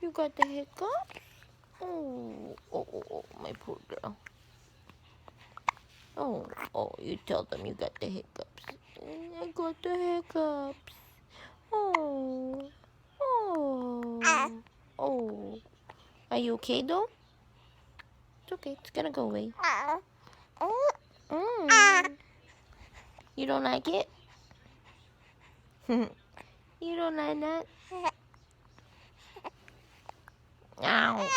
You got the hiccups? Oh, my poor girl. Oh, you tell them you got the hiccups. I got the hiccups. Oh, oh. Are you okay though? It's okay. It's gonna go away. Mm. You don't like it? You don't like that? Ow.